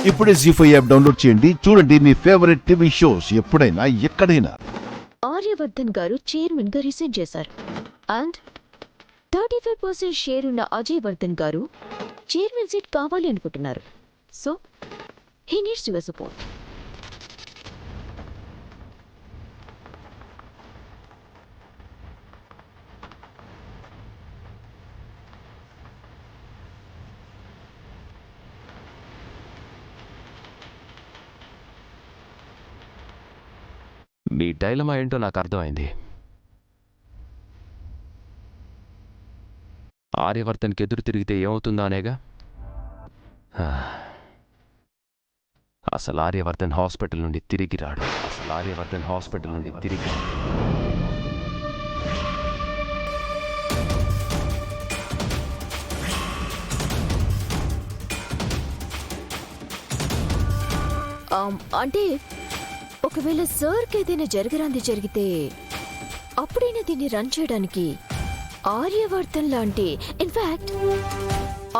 ఇప్పుడే జీ5 app download చేయండి. చూడండి మీ ఫేవరెట్ టీవీ షోస్ ఎప్పుడైనా ఎక్కడైనా. ఆర్యవర్ధన్ గారు చైర్మన్ గా రిజైన్ చేశారు అండ్ 35% షేర్ ఉన్న అజయ్ వర్ధన్ గారు చైర్మన్ సీట్ కావాలి అనుకుంటున్నారు. So he needs your support. Me dilemma ఏంటో నాకు అర్థమైంది. ఆర్యవర్ధన్కి ఎదురు తిరిగితే ఏమవుతుందో అనేగా. అసలు ఆర్యవర్ధన్ హాస్పిటల్ నుండి తిరిగి రాడు. అంటే ఒకవేళ సార్కి ఏదైనా జరిగితే అప్పుడైనా దీన్ని రన్ చేయడానికి ఆర్యవర్ధన్ లాంటి, ఇన్ఫాక్ట్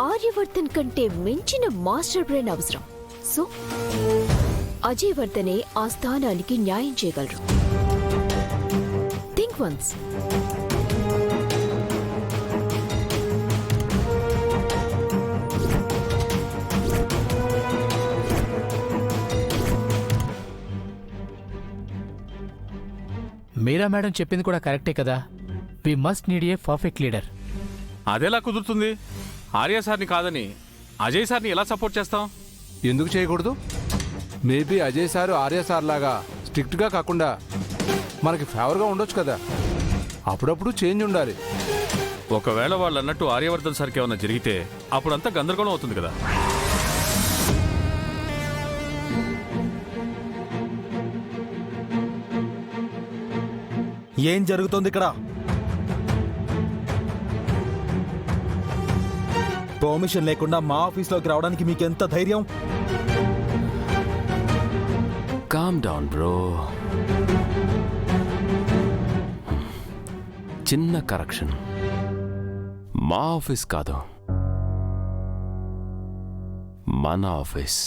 ఆర్యవర్ధన్ కంటే మించిన మాస్టర్ బ్రెయిన్ అవసరం. సో అజయ్ వర్ధనే ఆ స్థానానికి న్యాయం చేయగలరు. Think once. మీరా మేడం చెప్పింది కూడా కరెక్టే కదా. We must need a perfect leader. అదెలా కుదురుతుంది? ఆర్య సార్ని కాదని అజయ్ సార్ని ఎలా సపోర్ట్ చేస్తాం? ఎందుకు చేయకూడదు? Maybe Ajay sir Arya sir లాగా స్ట్రిక్ట్గా కాకుండా మనకి ఫేవర్గా ఉండొచ్చు కదా. అప్పుడప్పుడు చేంజ్ ఉండాలి. ఒకవేళ వాళ్ళు అన్నట్టు ఆర్యవర్ధన్ సార్కి ఏమన్నా జరిగితే అప్పుడంతా గందరగోళం అవుతుంది కదా. ఏం జరుగుతోంది ఇక్కడ? పర్మిషన్ లేకుండా మా ఆఫీస్లోకి రావడానికి మీకెంత ధైర్యం? Calm down bro. చిన్న కరెక్షన్. మా ఆఫీస్ కాదు, మన ఆఫీస్.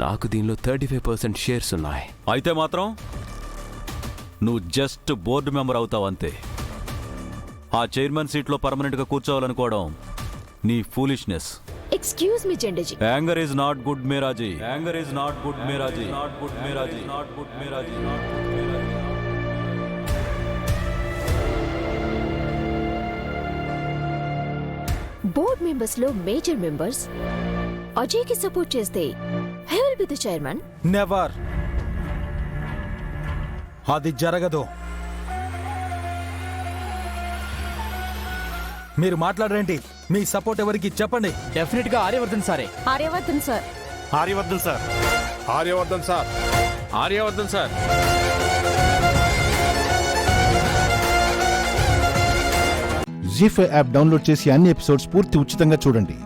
నాకు దీనిలో 35% షేర్స్ ఉన్నాయి. అయితే మాత్రం నువ్వు జస్ట్ బోర్డు మెంబర్ అవుతావంతే. ఆ చైర్మన్ సీట్లో పర్మనెంట్గా కూర్చోవాలనుకోవడం నీ ఫూలిష్నెస్. ఎక్స్క్యూజ్ మీ జెండజీ. యాంగర్ ఈజ్ నాట్ గుడ్ మేరాజీ. బోర్డ్ మెంబర్స్ లో మేజర్ మెంబర్స్ అజయ్ కి సపోర్ట్ చేస్తే he will be the chairman. Never. అది జరగదు. మీరు మాట్లాడరేంటి? మీ సపోర్ట్ ఎవరికి చెప్పండి. డెఫినెట్ గా ఆర్యవర్ధన్ సారే. ఆర్యవర్ధన్ సార్. జీ5 యాప్ డౌన్లోడ్ చేసి అన్ని ఎపిసోడ్స్ పూర్తి ఉచితంగా చూడండి.